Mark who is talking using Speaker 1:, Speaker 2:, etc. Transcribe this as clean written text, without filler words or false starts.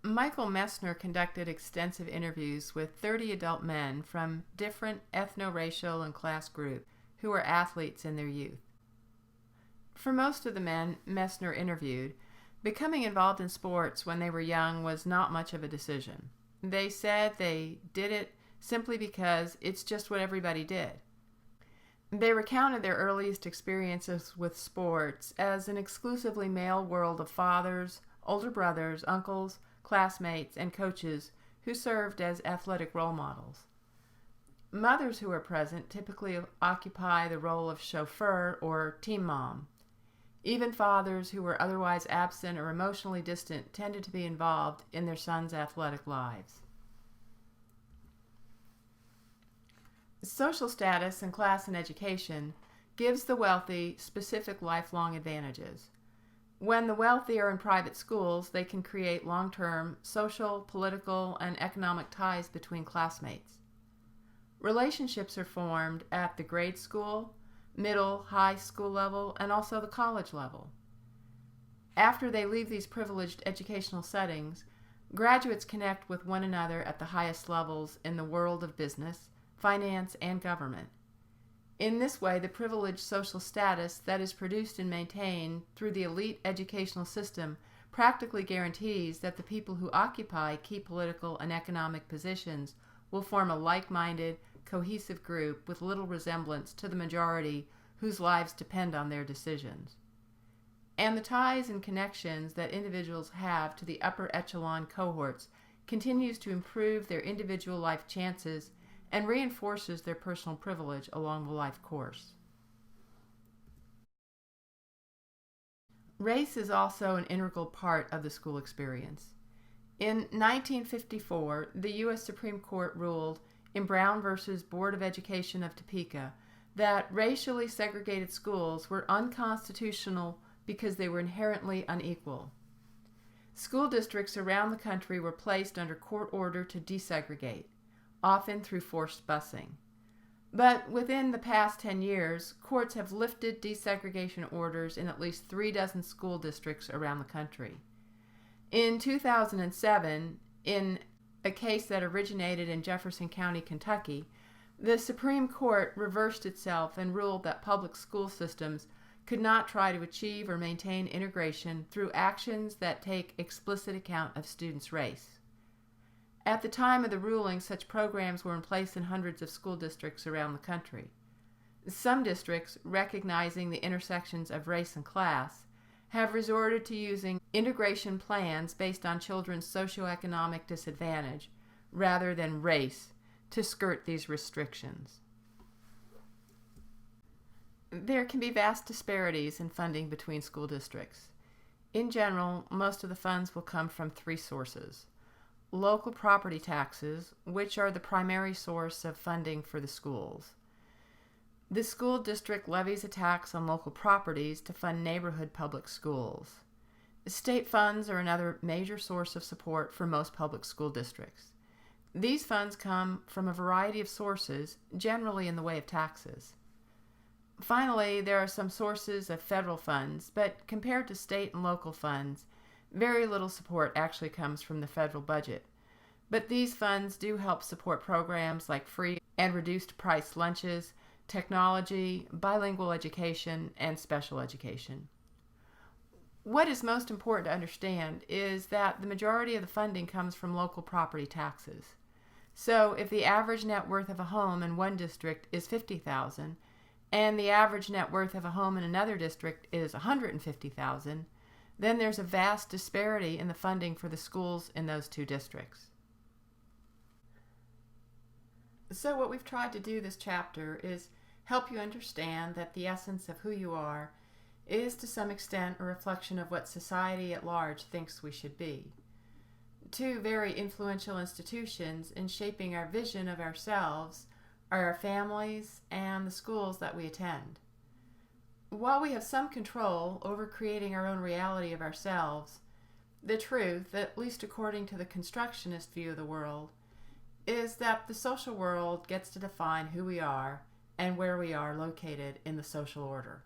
Speaker 1: Michael Messner conducted extensive interviews with 30 adult men from different ethno-racial and class groups who were athletes in their youth. For most of the men Messner interviewed, becoming involved in sports when they were young was not much of a decision. They said they did it simply because it's just what everybody did. They recounted their earliest experiences with sports as an exclusively male world of fathers, older brothers, uncles, classmates, and coaches who served as athletic role models. Mothers who are present typically occupy the role of chauffeur or team mom. Even fathers who were otherwise absent or emotionally distant tended to be involved in their sons' athletic lives. Social status and class and education gives the wealthy specific lifelong advantages. When the wealthy are in private schools, they can create long-term social, political, and economic ties between classmates. Relationships are formed at the grade school, middle, high school level, and also the college level. After they leave these privileged educational settings, graduates connect with one another at the highest levels in the world of business, finance, and government. In this way, the privileged social status that is produced and maintained through the elite educational system practically guarantees that the people who occupy key political and economic positions will form a like-minded, cohesive group with little resemblance to the majority whose lives depend on their decisions. And the ties and connections that individuals have to the upper echelon cohorts continues to improve their individual life chances and reinforces their personal privilege along the life course. Race is also an integral part of the school experience. In 1954, the U.S. Supreme Court ruled in Brown v. Board of Education of Topeka that racially segregated schools were unconstitutional because they were inherently unequal. School districts around the country were placed under court order to desegregate, often through forced busing. But within the past 10 years, courts have lifted desegregation orders in at least 36 school districts around the country. In 2007, in a case that originated in Jefferson County, Kentucky, the Supreme Court reversed itself and ruled that public school systems could not try to achieve or maintain integration through actions that take explicit account of students' race. At the time of the ruling, such programs were in place in hundreds of school districts around the country. Some districts, recognizing the intersections of race and class, have resorted to using integration plans based on children's socioeconomic disadvantage rather than race to skirt these restrictions. There can be vast disparities in funding between school districts. In general, most of the funds will come from three sources: local property taxes, which are the primary source of funding for the schools. The school district levies a tax on local properties to fund neighborhood public schools. State funds are another major source of support for most public school districts. These funds come from a variety of sources, generally in the way of taxes. Finally, there are some sources of federal funds, but compared to state and local funds, very little support actually comes from the federal budget. But these funds do help support programs like free and reduced price lunches, technology, bilingual education, and special education. What is most important to understand is that the majority of the funding comes from local property taxes. So if the average net worth of a home in one district is $50,000 and the average net worth of a home in another district is $150,000, then there's a vast disparity in the funding for the schools in those two districts. So what we've tried to do this chapter is help you understand that the essence of who you are is to some extent a reflection of what society at large thinks we should be. Two very influential institutions in shaping our vision of ourselves are our families and the schools that we attend. While we have some control over creating our own reality of ourselves, the truth, at least according to the constructionist view of the world, is that the social world gets to define who we are and where we are located in the social order.